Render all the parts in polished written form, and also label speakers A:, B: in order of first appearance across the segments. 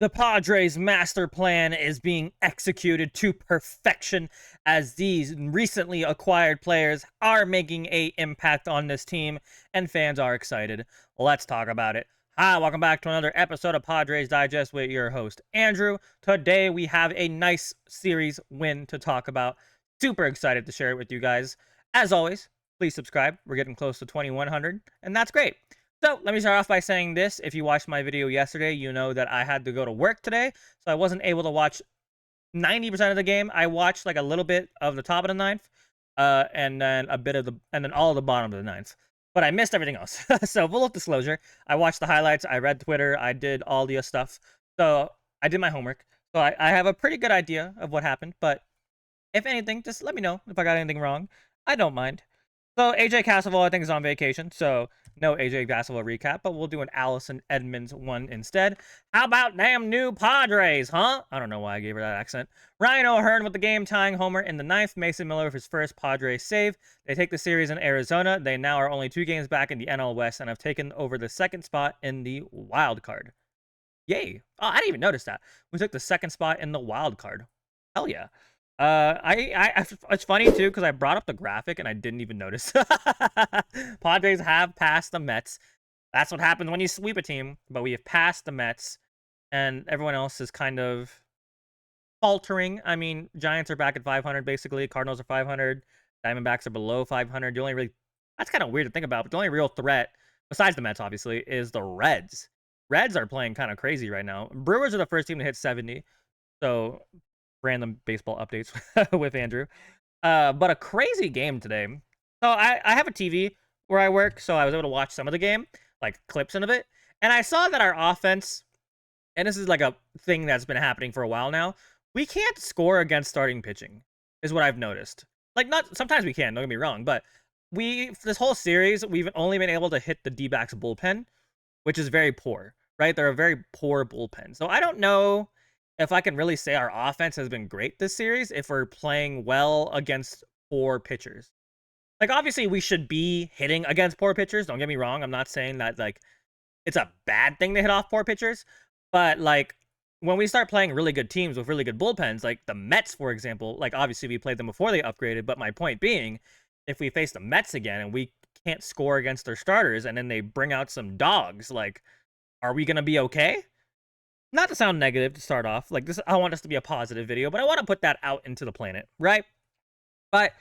A: The Padres' master plan is being executed to perfection as these recently acquired players are making an impact on this team, and fans are excited. Let's talk about it. Hi, welcome back to another episode of Padres Digest with your host, Andrew. Today we have a nice series win to talk about. Super excited to share it with you guys. As always, please subscribe. We're getting close to 2,100, and that's great. So let me start off by saying this. If you watched my video yesterday, you know that I had to go to work today, so I wasn't able to watch 90% of the game. I watched like a little bit of the top of the ninth, and then all of the bottom of the ninth. But I missed everything else. So full disclosure, I watched the highlights, I read Twitter, I did all the stuff. So I did my homework. So I have a pretty good idea of what happened. But if anything, just let me know if I got anything wrong. I don't mind. So AJ Cassavell, I think, is on vacation, so no AJ Cassavell recap, but we'll do an Allison Edmonds one instead. How about damn new Padres, huh? I don't know why I gave her that accent. Ryan O'Hearn with the game-tying homer in the ninth. Mason Miller with his first Padres save. They take the series in Arizona. They now are only 2 games back in the NL West and have taken over the second spot in the wild card. Yay. Oh, I didn't even notice that. We took the second spot in the wild card. Hell yeah. It's funny too because I brought up the graphic and I didn't even notice. Padres have passed the Mets. That's what happens when you sweep a team. But we have passed the Mets, and everyone else is kind of faltering. I mean, Giants are back at 500 basically. Cardinals are 500. Diamondbacks are below 500. That's kind of weird to think about. But the only real threat, besides the Mets, obviously, is the Reds. Reds are playing kind of crazy right now. Brewers are the first team to hit 70. So random baseball updates with Andrew. But a crazy game today. So I have a TV where I work, so I was able to watch some of the game, like clips of it. And I saw that our offense, and this is like a thing that's been happening for a while now, we can't score against starting pitching, is what I've noticed. Like, not sometimes we can, don't get me wrong, but this whole series, we've only been able to hit the D-backs bullpen, which is very poor, right? They're a very poor bullpen. So I don't know if I can really say our offense has been great this series if we're playing well against poor pitchers. Like, obviously, we should be hitting against poor pitchers. Don't get me wrong. I'm not saying that, like, it's a bad thing to hit off poor pitchers. But, like, when we start playing really good teams with really good bullpens, like the Mets, for example, like, obviously, we played them before they upgraded. But my point being, if we face the Mets again and we can't score against their starters and then they bring out some dogs, like, are we going to be okay? Not to sound negative to start off, like this, I want this to be a positive video, but I want to put that out into the planet, right? But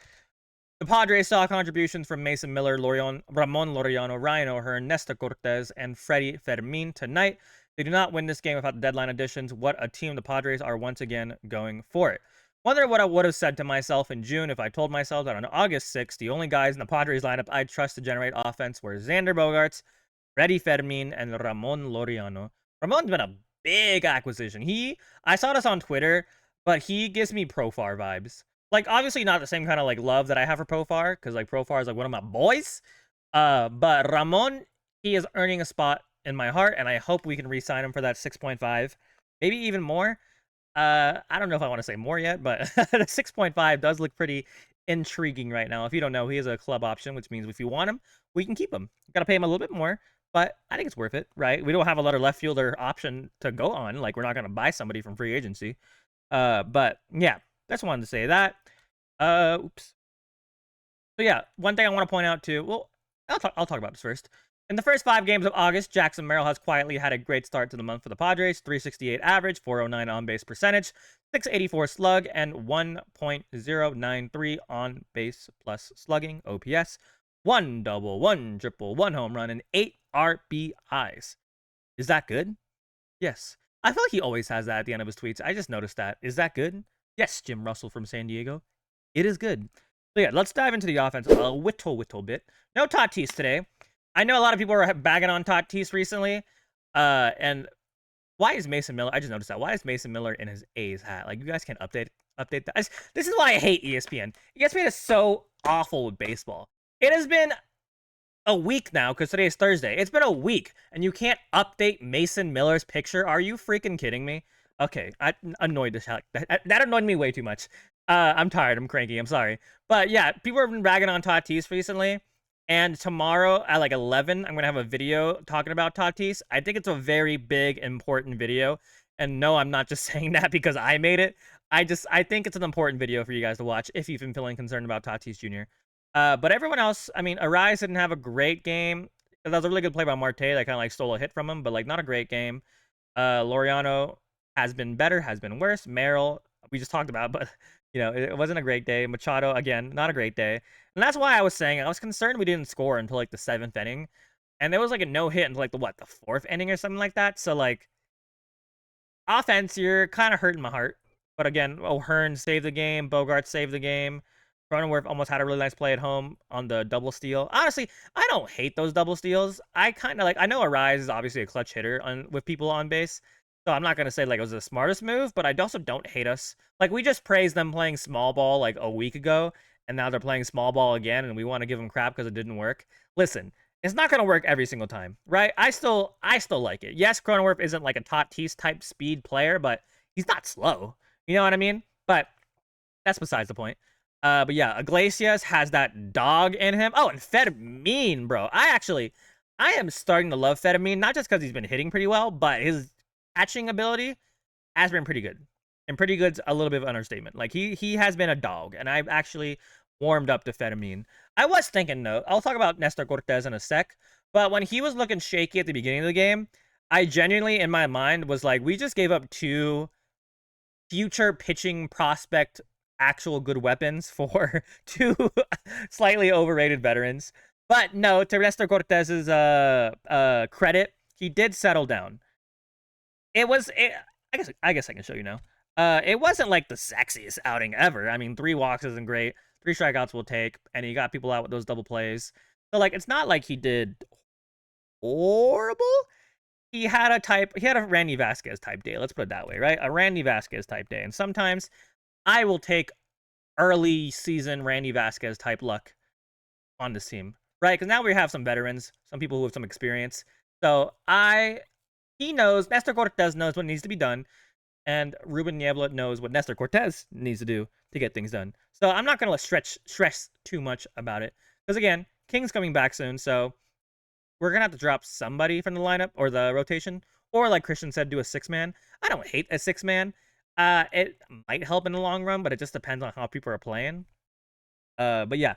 A: the Padres saw contributions from Mason Miller, Ramon Laureano, Ryan O'Hearn, Nestor Cortez, and Freddie Fermin tonight. They do not win this game without the deadline additions. What a team the Padres are once again going for it. Wonder what I would have said to myself in June if I told myself that on August 6th, the only guys in the Padres lineup I'd trust to generate offense were Xander Bogaerts, Freddie Fermin, and Ramon Laureano. Ramon's been a big acquisition. I saw this on Twitter, but he gives me Profar vibes. Like, obviously not the same kind of like love that I have for Profar, because like Profar is like one of my boys. But Ramon, he is earning a spot in my heart, and I hope we can re-sign him for that 6.5, maybe even more. I don't know if I want to say more yet, but the 6.5 does look pretty intriguing right now. If you don't know, he is a club option, which means if you want him, we can keep him. Gotta pay him a little bit more. But I think it's worth it, right? We don't have a lot of left fielder option to go on. Like, we're not going to buy somebody from free agency. But, yeah, just wanted to say that. Oops. So, yeah, one thing I want to point out, too. Well, I'll talk about this first. In the first 5 games of August, Jackson Merrill has quietly had a great start to the month for the Padres. 368 average, 409 on-base percentage, 684 slug, and 1.093 on-base plus slugging, OPS. 1 double, 1 triple, 1 home run, and 8 RBIs. Is that good? Yes. I feel like he always has that at the end of his tweets. I just noticed that. Is that good? Yes, Jim Russell from San Diego. It is good. So yeah, let's dive into the offense a little bit. No Tatis today. I know a lot of people are bagging on Tatis recently. And why is Mason Miller? I just noticed that. Why is Mason Miller in his A's hat? Like, you guys can update that. This is why I hate ESPN. ESPN is so awful with baseball. It has been a week now, because today is Thursday. It's been a week, and you can't update Mason Miller's picture. Are you freaking kidding me? Okay, I annoyed this. That annoyed me way too much. I'm tired. I'm cranky. I'm sorry. But yeah, people have been ragging on Tatis recently. And tomorrow at like 11, I'm going to have a video talking about Tatis. I think it's a very big, important video. And no, I'm not just saying that because I made it. I think it's an important video for you guys to watch if you've been feeling concerned about Tatis Jr. But everyone else, I mean, Arraez didn't have a great game. That was a really good play by Marte. That kind of like stole a hit from him, but like not a great game. Laureano has been better, has been worse. Merrill, we just talked about, but it wasn't a great day. Machado, again, not a great day. And that's why I was saying I was concerned we didn't score until like the 7th inning. And there was like a no hit until like the 4th inning or something like that. So like offense, you're kind of hurting my heart. But again, O'Hearn saved the game, Bogaerts saved the game. Cronenworth almost had a really nice play at home on the double steal. Honestly, I don't hate those double steals. I kind of like, I know Arraez is obviously a clutch hitter with people on base. So I'm not going to say like it was the smartest move, but I also don't hate us. Like we just praised them playing small ball like a week ago, and now they're playing small ball again, and we want to give them crap because it didn't work. Listen, it's not going to work every single time, right? I still like it. Yes, Cronenworth isn't like a Tatis type speed player, but he's not slow. You know what I mean? But that's besides the point. But yeah, Iglesias has that dog in him. Oh, and Fedamine, bro. I am starting to love Fedamine, not just because he's been hitting pretty well, but his catching ability has been pretty good. And pretty good's a little bit of an understatement. Like he has been a dog, and I've actually warmed up to Fedamine. I was thinking though, I'll talk about Nestor Cortez in a sec, but when he was looking shaky at the beginning of the game, I genuinely in my mind was like, we just gave up 2 future pitching prospect actual good weapons for 2 slightly overrated veterans. But no, to Nestor Cortez's credit, he did settle down. I guess I can show you now. It wasn't like the sexiest outing ever. I mean, 3 walks isn't great. 3 strikeouts will take, and he got people out with those double plays. So like, it's not like he did horrible. He had a Randy Vasquez type day. Let's put it that way, right? A Randy Vasquez type day. And sometimes I will take early season Randy Vasquez type luck on this team, right? Because now we have some veterans, some people who have some experience. So Nestor Cortez knows what needs to be done, and Ruben Niebla knows what Nestor Cortez needs to do to get things done. So I'm not going to stress too much about it. Because again, King's coming back soon, so we're going to have to drop somebody from the lineup or the rotation. Or like Christian said, do a 6-man. I don't hate a 6-man. It might help in the long run, but it just depends on how people are playing. But yeah,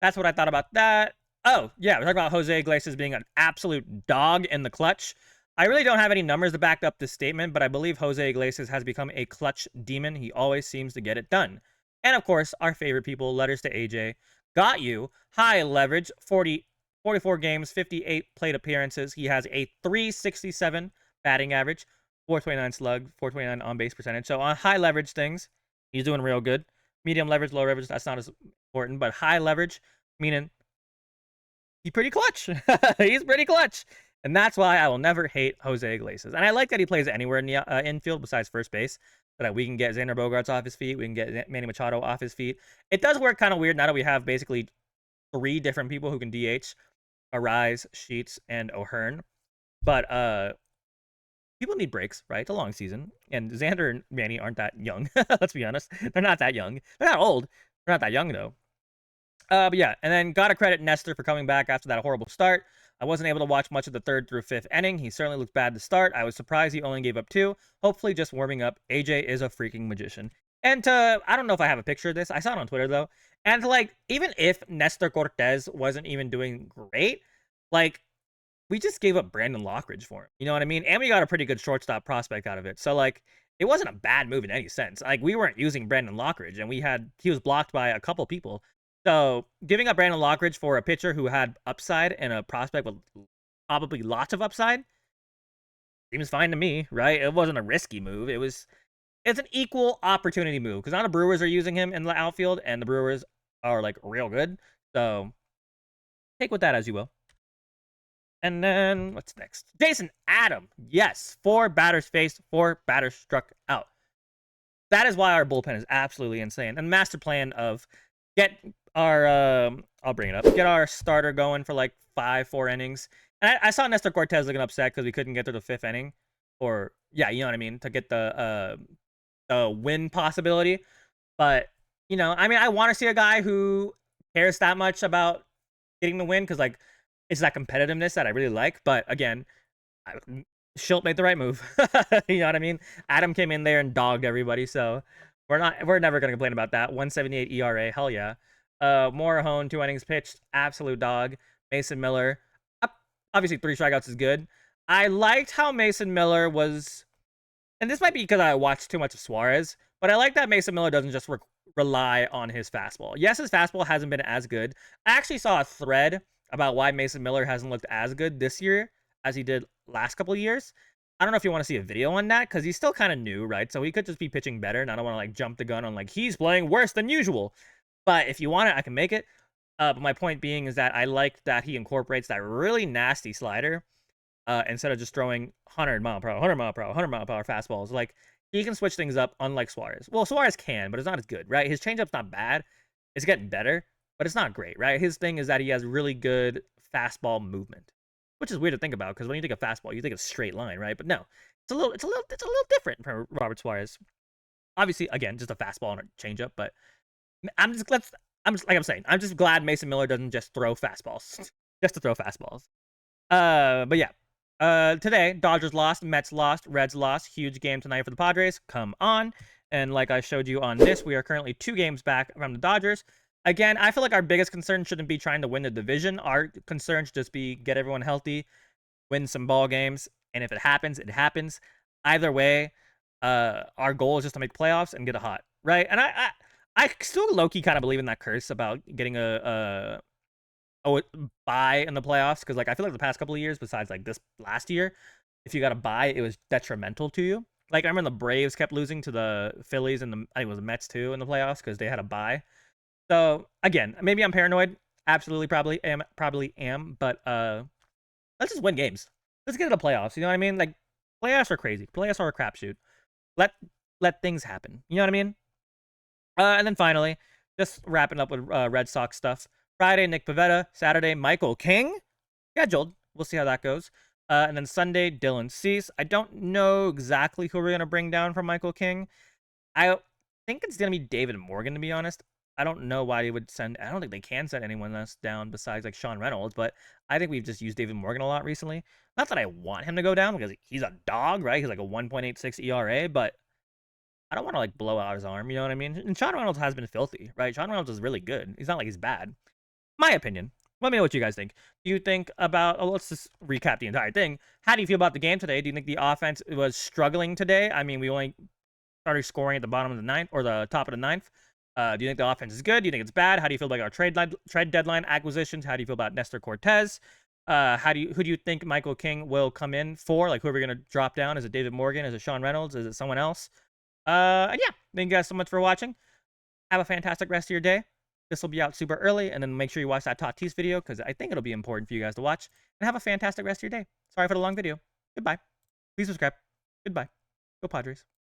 A: that's what I thought about that. Oh, yeah, we're talking about Jose Iglesias being an absolute dog in the clutch. I really don't have any numbers to back up this statement, but I believe Jose Iglesias has become a clutch demon. He always seems to get it done. And of course, our favorite people, letters to AJ, got you. High leverage, 44 games, 58 plate appearances. He has a 367 batting average, 429 slug, 429 on-base percentage. So on high leverage things, he's doing real good. Medium leverage, low leverage, that's not as important, but high leverage, meaning he's pretty clutch. He's pretty clutch. And that's why I will never hate Jose Iglesias. And I like that he plays anywhere in the infield besides first base, so that we can get Xander Bogaerts off his feet. We can get Manny Machado off his feet. It does work kind of weird now that we have basically 3 different people who can DH. Arraez, Shildt, and O'Hearn. But people need breaks, right? It's a long season. And Xander and Manny aren't that young. Let's be honest. They're not that young. They're not old. They're not that young, though. But yeah, and then gotta credit Nestor for coming back after that horrible start. I wasn't able to watch much of the 3rd through 5th inning. He certainly looked bad to start. I was surprised he only gave up 2. Hopefully just warming up. AJ is a freaking magician. And I don't know if I have a picture of this. I saw it on Twitter, though. And like, even if Nestor Cortez wasn't even doing great, like, we just gave up Brandon Lockridge for him. You know what I mean? And we got a pretty good shortstop prospect out of it. So like, it wasn't a bad move in any sense. Like, we weren't using Brandon Lockridge, and he was blocked by a couple people. So giving up Brandon Lockridge for a pitcher who had upside and a prospect with probably lots of upside seems fine to me, right? It wasn't a risky move. It's an equal opportunity move because now the Brewers are using him in the outfield, and the Brewers are like real good. So take with that as you will. And then what's next? Jason Adam. Yes, 4 batters faced, 4 batters struck out. That is why our bullpen is absolutely insane. And master plan of get our I'll bring it up. Get our starter going for like 4 innings. And I saw Nestor Cortez looking upset because we couldn't get to the 5th inning. Or yeah, you know what I mean, to get the win possibility. But I mean, I want to see a guy who cares that much about getting the win because like it's that competitiveness that I really like. But again, Shildt made the right move. You know what I mean? Adam came in there and dogged everybody, so we're never gonna complain about that. 178 ERA, hell yeah. Morahone, 2 innings pitched, absolute dog. Mason Miller, obviously 3 strikeouts is good. I liked how Mason Miller was, and this might be because I watched too much of Suarez, but I like that Mason Miller doesn't just rely on his fastball. Yes, his fastball hasn't been as good. I actually saw a thread about why Mason Miller hasn't looked as good this year as he did last couple of years. I don't know if you want to see a video on that because he's still kind of new, right? So he could just be pitching better, and I don't want to like jump the gun on like he's playing worse than usual. But if you want it, I can make it. But my point being is that I like that he incorporates that really nasty slider instead of just throwing 100 mile per hour, 100 mile per hour, 100 mile per hour fastballs. Like he can switch things up, unlike Suarez. Well, Suarez can, but it's not as good, right? His changeup's not bad. It's getting better, but it's not great, right? His thing is that he has really good fastball movement, which is weird to think about because when you think of fastball, you think of straight line, right? But no, it's a little different for Robert Suarez. Obviously, again, just a fastball and a changeup, but I'm just like I'm saying, I'm just glad Mason Miller doesn't just throw fastballs, just to throw fastballs. But yeah. Today, Dodgers lost, Mets lost, Reds lost. Huge game tonight for the Padres. Come on. And like I showed you on this, we are currently 2 games back from the Dodgers. Again, I feel like our biggest concern shouldn't be trying to win the division. Our concern should just be get everyone healthy, win some ball games, and if it happens, it happens. Either way, our goal is just to make playoffs and get a hot, right? And I still low-key kind of believe in that curse about getting a bye in the playoffs because like I feel like the past couple of years, besides like this last year, if you got a bye, it was detrimental to you. Like I remember the Braves kept losing to the Phillies and I think it was the Mets too in the playoffs because they had a bye. So again, maybe I'm paranoid. Absolutely, probably am. But let's just win games. Let's get to the playoffs. You know what I mean? Like playoffs are crazy. Playoffs are a crapshoot. Let things happen. You know what I mean? And then finally, just wrapping up with Red Sox stuff. Friday, Nick Pivetta. Saturday, Michael King. Scheduled. We'll see how that goes. And then Sunday, Dylan Cease. I don't know exactly who we're going to bring down from Michael King. I think it's going to be David Morgan, to be honest. I don't know why he would send. I don't think they can send anyone else down besides like Sean Reynolds, but I think we've just used David Morgan a lot recently. Not that I want him to go down because he's a dog, right? He's like a 1.86 ERA, but I don't want to like blow out his arm. You know what I mean? And Sean Reynolds has been filthy, right? Sean Reynolds is really good. He's not like he's bad. My opinion. Let me know what you guys think. Do you think about, let's just recap the entire thing. How do you feel about the game today? Do you think the offense was struggling today? I mean, we only started scoring at the bottom of the ninth or the top of the ninth. Do you think the offense is good? Do you think it's bad? How do you feel about our trade deadline acquisitions? How do you feel about Nestor Cortez? Who do you think Michael King will come in for? Like, who are we going to drop down? Is it David Morgan? Is it Sean Reynolds? Is it someone else? And yeah, thank you guys so much for watching. Have a fantastic rest of your day. This will be out super early, and then make sure you watch that Tatis video because I think it'll be important for you guys to watch. And have a fantastic rest of your day. Sorry for the long video. Goodbye. Please subscribe. Goodbye. Go Padres.